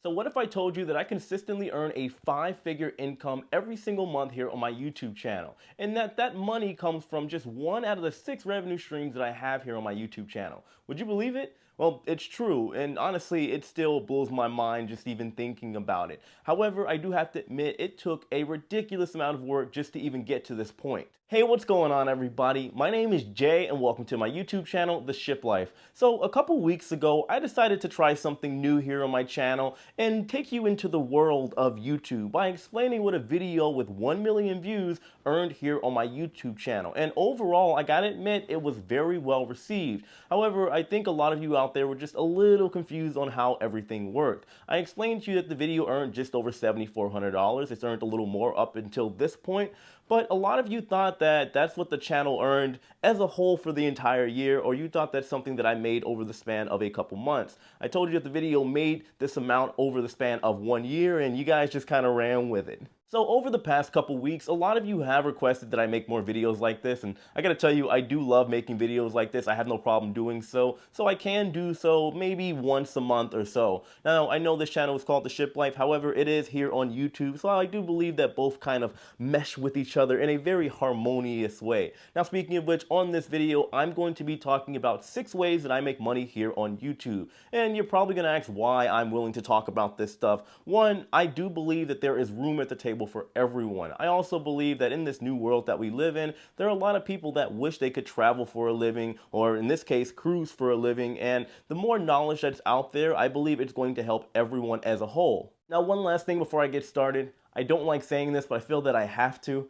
So what if I told you that I consistently earn a five-figure income every single month here on my YouTube channel, and that money comes from just one out of the six revenue streams that I have here on my YouTube channel? Would you believe it? Well, it's true, and honestly, it still blows my mind just even thinking about it. However, I do have to admit it took a ridiculous amount of work just to even get to this point. Hey, what's going on, everybody? My name is Jay, and welcome to my YouTube channel, The Shiplife. So a couple weeks ago, I decided to try something new here on my channel and take you into the world of YouTube by explaining what a video with 1 million views earned here on my YouTube channel. And overall, I gotta admit, it was very well received. However, I think a lot of you out there were just a little confused on how everything worked. I explained to you that the video earned just over $7,400. It's earned a little more up until this point, but a lot of you thought that that's what the channel earned as a whole for the entire year, or you thought that's something that I made over the span of a couple months. I told you that the video made this amount over the span of 1 year, and you guys just kind of ran with it. So over the past couple weeks, a lot of you have requested that I make more videos like this, and I gotta tell you, I do love making videos like this. I have no problem doing so I can do so maybe once a month or so. Now, I know this channel is called The Shiplife, however, it is here on YouTube, so I do believe that both kind of mesh with each other in a very harmonious way. Now, speaking of which, on this video, I'm going to be talking about 6 ways that I make money here on YouTube. And you're probably gonna ask why I'm willing to talk about this stuff. One, I do believe that there is room at the table for everyone. I also believe that in this new world that we live in, there are a lot of people that wish they could travel for a living, or in this case, cruise for a living, and the more knowledge that's out there, I believe it's going to help everyone as a whole. Now, one last thing before I get started. I don't like saying this, but I feel that I have to.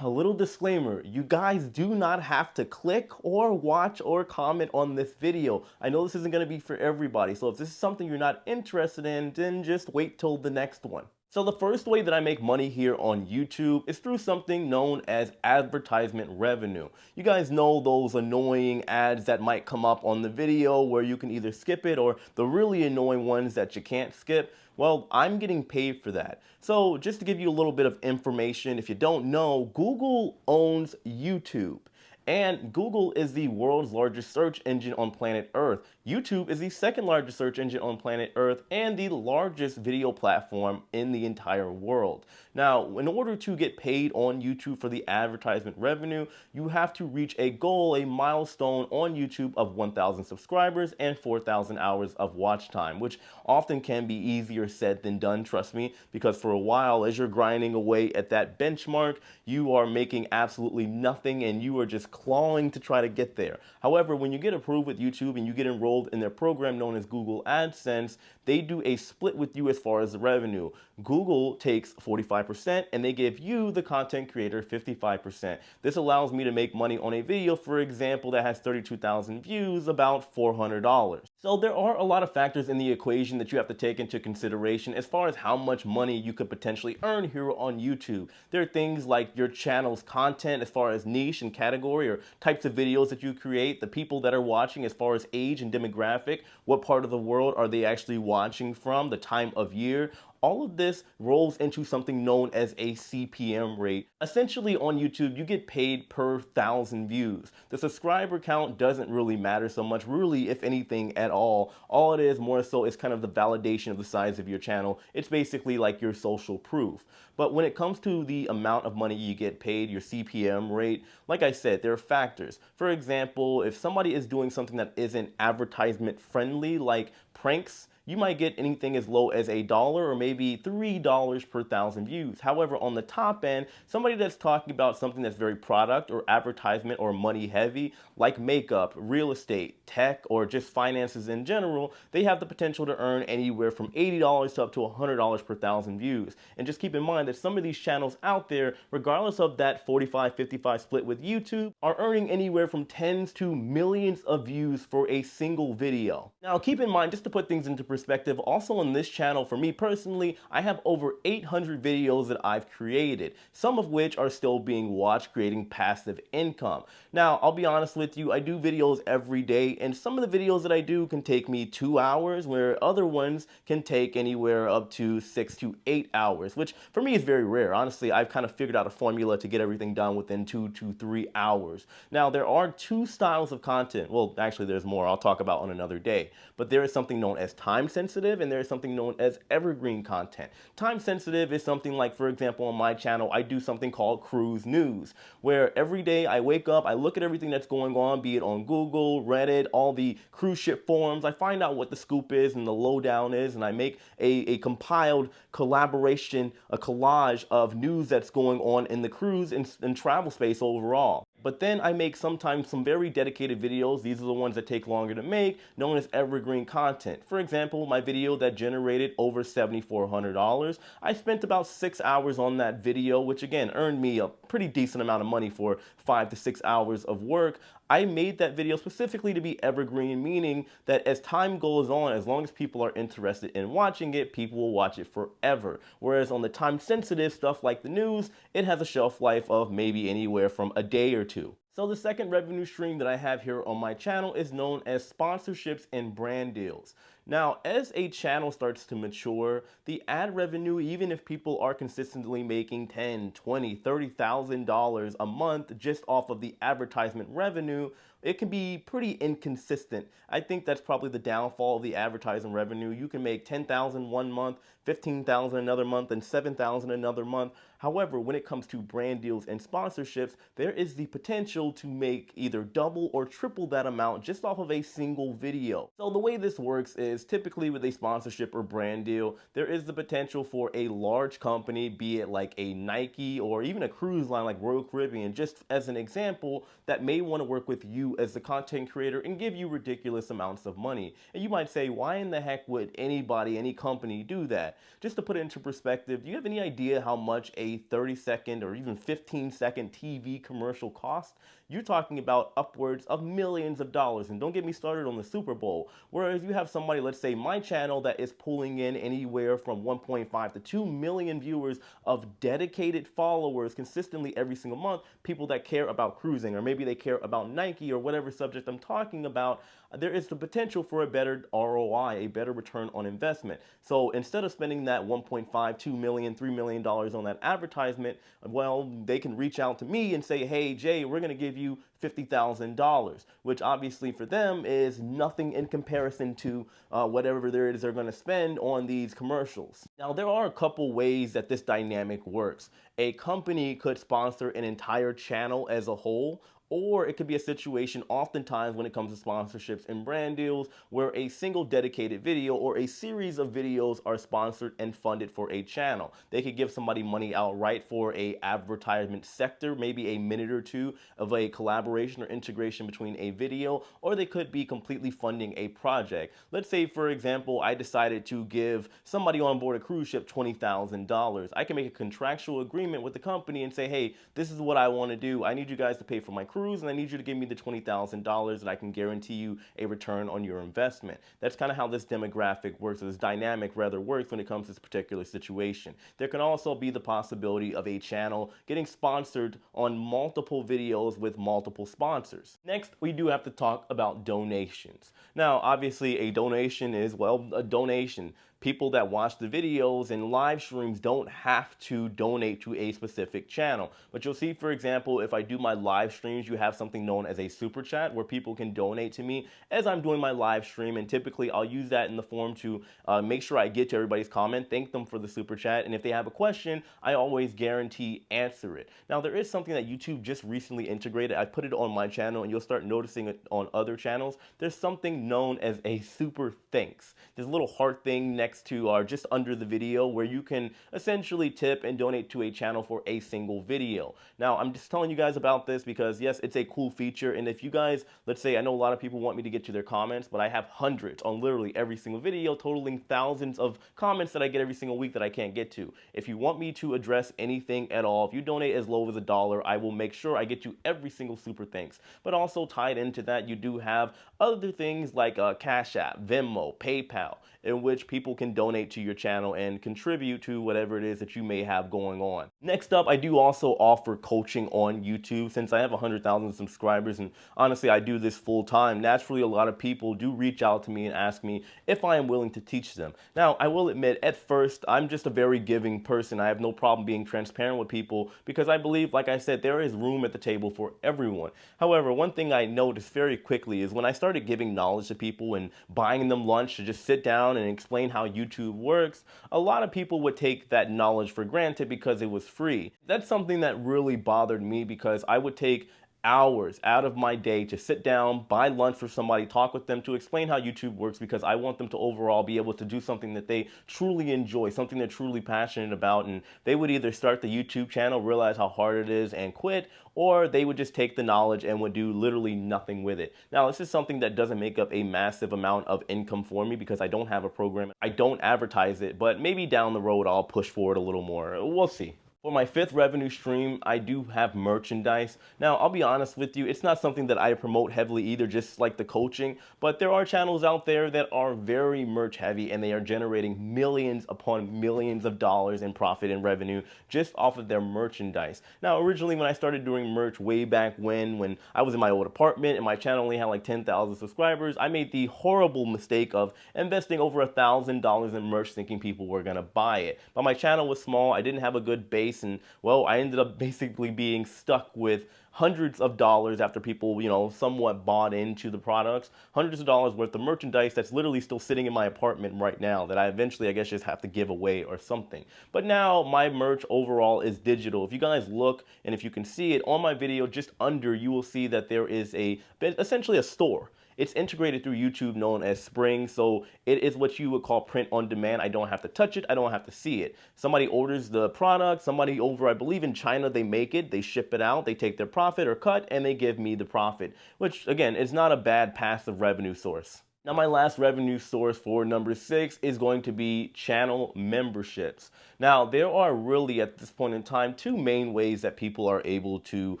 A little disclaimer, you guys do not have to click or watch or comment on this video. I know this isn't going to be for everybody, so if this is something you're not interested in, then just wait till the next one. So the first way that I make money here on YouTube is through something known as advertisement revenue. You guys know those annoying ads that might come up on the video where you can either skip it, or the really annoying ones that you can't skip. Well, I'm getting paid for that. So just to give you a little bit of information, if you don't know, Google owns YouTube. And Google is the world's largest search engine on planet Earth. YouTube is the second largest search engine on planet Earth and the largest video platform in the entire world. Now, in order to get paid on YouTube for the advertisement revenue, you have to reach a goal, a milestone on YouTube of 1,000 subscribers and 4,000 hours of watch time, which often can be easier said than done, trust me, because for a while, as you're grinding away at that benchmark, you are making absolutely nothing and you are just clawing to try to get there. However, when you get approved with YouTube and you get enrolled in their program known as Google AdSense, they do a split with you as far as the revenue. Google takes 45% and they give you, the content creator, 55%. This allows me to make money on a video, for example, that has 32,000 views, about $400. So there are a lot of factors in the equation that you have to take into consideration as far as how much money you could potentially earn here on YouTube. There are things like your channel's content as far as niche and category, or types of videos that you create, the people that are watching as far as age and demographic, what part of the world are they actually watching from, the time of year. All of this rolls into something known as a CPM rate. Essentially on YouTube, you get paid per 1,000 views. The subscriber count doesn't really matter so much, really, if anything at all. All it is more so is kind of the validation of the size of your channel. It's basically like your social proof. But when it comes to the amount of money you get paid, your CPM rate, like I said, there are factors. For example, if somebody is doing something that isn't advertisement friendly, like pranks, you might get anything as low as $1 or maybe $3 per 1,000 views. However, on the top end, somebody that's talking about something that's very product or advertisement or money heavy, like makeup, real estate, tech, or just finances in general, they have the potential to earn anywhere from $80 to up to $100 per 1,000 views. And just keep in mind that some of these channels out there, regardless of that 45-55 split with YouTube, are earning anywhere from tens to millions of views for a single video. Now, keep in mind, just to put things into perspective, also on this channel, for me personally, I have over 800 videos that I've created, some of which are still being watched, creating passive income. Now, I'll be honest with you, I do videos every day, and some of the videos that I do can take me 2 hours, where other ones can take anywhere up to 6 to 8 hours, which for me is very rare. Honestly, I've kind of figured out a formula to get everything done within 2 to 3 hours. Now, there are 2 styles of content. Well, actually, there's more I'll talk about on another day, but there is something known as time time sensitive and there's something known as evergreen content. Time sensitive is something like, for example, on my channel, I do something called Cruise News, where every day I wake up, I look at everything that's going on, be it on Google, Reddit, all the cruise ship forums. I find out what the scoop is and the lowdown is, and I make a compiled collaboration, a collage of news that's going on in the cruise and travel space overall. But then I make sometimes some very dedicated videos. These are the ones that take longer to make, known as evergreen content. For example, my video that generated over $7,400, I spent about 6 hours on that video, which again earned me a pretty decent amount of money for 5 to 6 hours of work. I made that video specifically to be evergreen, meaning that as time goes on, as long as people are interested in watching it, people will watch it forever. Whereas on the time sensitive stuff like the news, it has a shelf life of maybe anywhere from a day or two. So the second revenue stream that I have here on my channel is known as sponsorships and brand deals. Now, as a channel starts to mature, the ad revenue, even if people are consistently making $10,000, $20,000, $30,000 a month just off of the advertisement revenue, it can be pretty inconsistent. I think that's probably the downfall of the advertising revenue. You can make $10,000 one month, $15,000 another month, and $7,000 another month. However, when it comes to brand deals and sponsorships, there is the potential to make either double or triple that amount just off of a single video. So the way this works is typically with a sponsorship or brand deal, there is the potential for a large company, be it like a Nike or even a cruise line like Royal Caribbean, just as an example, that may want to work with you as the content creator and give you ridiculous amounts of money. And you might say, why in the heck would anybody, any company do that? Just to put it into perspective, do you have any idea how much a 30-second or even 15-second TV commercial costs? You're talking about upwards of millions of dollars. And don't get me started on the Super Bowl. Whereas you have somebody, let's say my channel, that is pulling in anywhere from 1.5 to 2 million viewers of dedicated followers consistently every single month, people that care about cruising, or maybe they care about Nike or whatever subject I'm talking about. There is the potential for a better ROI, a better return on investment. So instead of spending that 1.5, 2 million, $3 million on that advertisement, well, they can reach out to me and say, hey, Jay, we're going to give you $50,000, which obviously for them is nothing in comparison to whatever there is they're going to spend on these commercials. Now, there are a couple ways that this dynamic works. A company could sponsor an entire channel as a whole, or it could be a situation oftentimes when it comes to sponsorships and brand deals where a single dedicated video or a series of videos are sponsored and funded for a channel. They could give somebody money outright for a advertisement sector, maybe a minute or two of a collaboration or integration between a video, or they could be completely funding a project. Let's say, for example, I decided to give somebody on board a cruise ship $20,000. I can make a contractual agreement with the company and say, hey, this is what I want to do. I need you guys to pay for my cruise, and I need you to give me the $20,000 and I can guarantee you a return on your investment. That's kind of how this demographic works, or this dynamic rather works when it comes to this particular situation. There can also be the possibility of a channel getting sponsored on multiple videos with multiple sponsors. Next, we do have to talk about donations. Now, obviously a donation is, well, a donation. People that watch the videos and live streams don't have to donate to a specific channel. But you'll see, for example, if I do my live streams, you have something known as a super chat where people can donate to me as I'm doing my live stream. And typically I'll use that in the form to make sure I get to everybody's comment, thank them for the super chat. And if they have a question, I always guarantee answer it. Now, there is something that YouTube just recently integrated. I put it on my channel and you'll start noticing it on other channels. There's something known as a super thanks. There's a little heart thing next to or just under the video where you can essentially tip and donate to a channel for a single video. Now, I'm just telling you guys about this because yes, it's a cool feature, and if you guys, let's say, I know a lot of people want me to get to their comments, but I have hundreds on literally every single video, totaling thousands of comments that I get every single week that I can't get to. If you want me to address anything at all, if you donate as low as $1, I will make sure I get you every single super thanks. But also tied into that, you do have other things like Cash App, Venmo, PayPal, in which people can donate to your channel and contribute to whatever it is that you may have going on. Next up, I do also offer coaching on YouTube. Since I have 100,000 subscribers, and honestly, I do this full time, naturally, a lot of people do reach out to me and ask me if I am willing to teach them. Now, I will admit, at first, I'm just a very giving person. I have no problem being transparent with people because I believe, like I said, there is room at the table for everyone. However, one thing I noticed very quickly is when I started giving knowledge to people and buying them lunch to just sit down and explain how YouTube works, a lot of people would take that knowledge for granted because it was free. That's something that really bothered me because I would take hours out of my day to sit down, buy lunch for somebody, talk with them to explain how YouTube works because I want them to overall be able to do something that they truly enjoy, something they're truly passionate about, and they would either start the YouTube channel, realize how hard it is and quit, or they would just take the knowledge and would do literally nothing with it. Now, this is something that doesn't make up a massive amount of income for me because I don't have a program. I don't advertise it, but maybe down the road I'll push forward a little more. We'll see. For my fifth revenue stream, I do have merchandise. Now, I'll be honest with you, it's not something that I promote heavily either, just like the coaching, but there are channels out there that are very merch heavy and they are generating millions upon millions of dollars in profit and revenue just off of their merchandise. Now, originally when I started doing merch way back when I was in my old apartment and my channel only had like 10,000 subscribers, I made the horrible mistake of investing over $1,000 in merch thinking people were gonna buy it. But my channel was small, I didn't have a good base, and well, I ended up basically being stuck with hundreds of dollars after people, somewhat bought into the products, hundreds of dollars worth of merchandise that's literally still sitting in my apartment right now that I eventually, I guess, just have to give away or something. But now my merch overall is digital. If you guys look and if you can see it on my video just under, you will see that there is essentially a store. It's integrated through YouTube known as Spring, so it is what you would call print on demand. I don't have to touch it, I don't have to see it. Somebody orders the product, somebody over, I believe in China, they make it, they ship it out, they take their profit or cut, and they give me the profit, which again, is not a bad passive revenue source. Now, my last revenue source for number 6 is going to be channel memberships. Now, there are really at this point in time 2 main ways that people are able to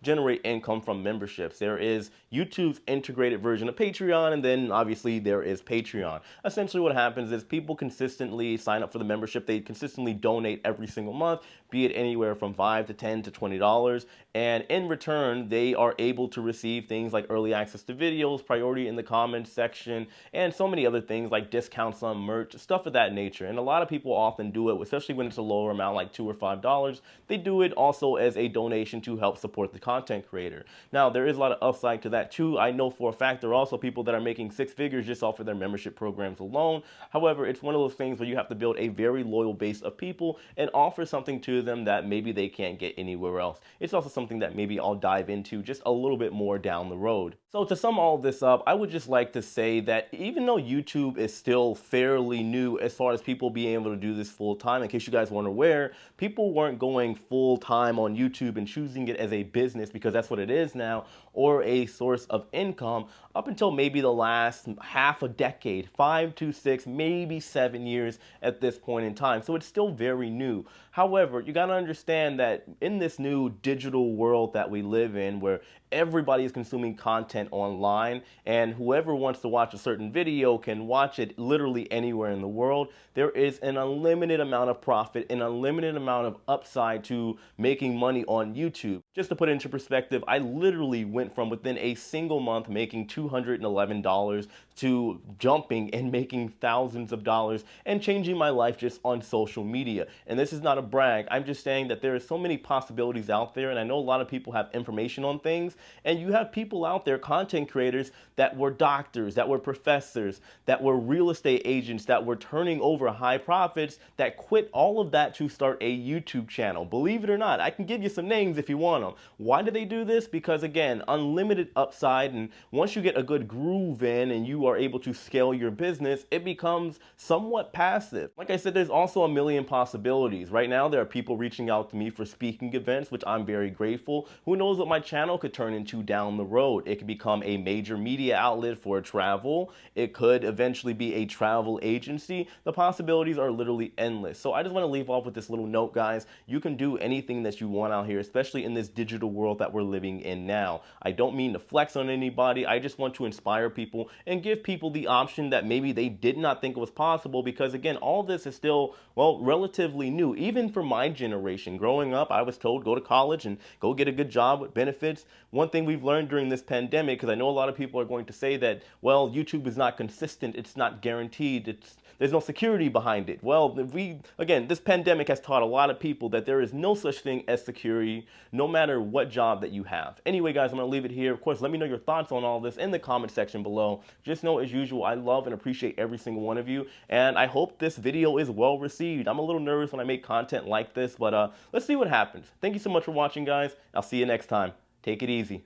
generate income from memberships. There is YouTube's integrated version of Patreon, and then obviously there is Patreon. Essentially what happens is people consistently sign up for the membership. They consistently donate every single month, be it anywhere from $5 to $10 to $20, and in return, they are able to receive things like early access to videos, priority in the comments section, and so many other things like discounts on merch, stuff of that nature. And a lot of people often do it, especially when it's a lower amount like $2 or $5. They do it also as a donation to help support the content creator. Now, there is a lot of upside to that too. I know for a fact there are also people that are making 6 figures just off of their membership programs alone. However, it's one of those things where you have to build a very loyal base of people and offer something to them that maybe they can't get anywhere else. It's also something that maybe I'll dive into just a little bit more down the road. So to sum all this up, I would just like to say that even though YouTube is still fairly new as far as people being able to do this full time, in case you guys weren't aware, people weren't going full time on YouTube and choosing it as a business because that's what it is now, or a source of income up until maybe the last half a decade, 5 to 6, maybe 7 years at this point in time. So it's still very new. However, you got to understand that in this new digital world that we live in, where everybody is consuming content online and whoever wants to watch a certain video can watch it literally anywhere in the world, there is an unlimited amount of profit, an unlimited amount of upside to making money on YouTube. Just to put it into perspective, I literally went from within a single month making $211 to jumping and making thousands of dollars and changing my life just on social media. And this is not a brag. I'm just saying that there are so many possibilities out there, and I know a lot of people have information on things, and you have people out there, content creators, that were doctors, that were professors, that were real estate agents, that were turning over high profits, that quit all of that to start a YouTube channel. Believe it or not, I can give you some names if you want them. Why do they do this? Because again, unlimited upside, and once you get a good groove in and you are able to scale your business, it becomes somewhat passive. Like I said, there's also a million possibilities. Right now, there are people reaching out to me for speaking events, which I'm very grateful. Who knows what my channel could turn into down the road? It could be become a major media outlet for travel. It could eventually be a travel agency. The possibilities are literally endless. So I just want to leave off with this little note, guys. You can do anything that you want out here, especially in this digital world that we're living in now. I don't mean to flex on anybody. I just want to inspire people and give people the option that maybe they did not think was possible, because again, all this is still, well, relatively new. Even for my generation, growing up, I was told go to college and go get a good job with benefits. One thing we've learned during this pandemic, because I know a lot of people are going to say that, well, YouTube is not consistent, it's not guaranteed, there's no security behind it. Well, again, this pandemic has taught a lot of people that there is no such thing as security, no matter what job that you have. Anyway, guys, I'm going to leave it here. Of course, let me know your thoughts on all this in the comment section below. Just know, as usual, I love and appreciate every single one of you, and I hope this video is well received. I'm a little nervous when I make content like this, but let's see what happens. Thank you so much for watching, guys. I'll see you next time. Take it easy.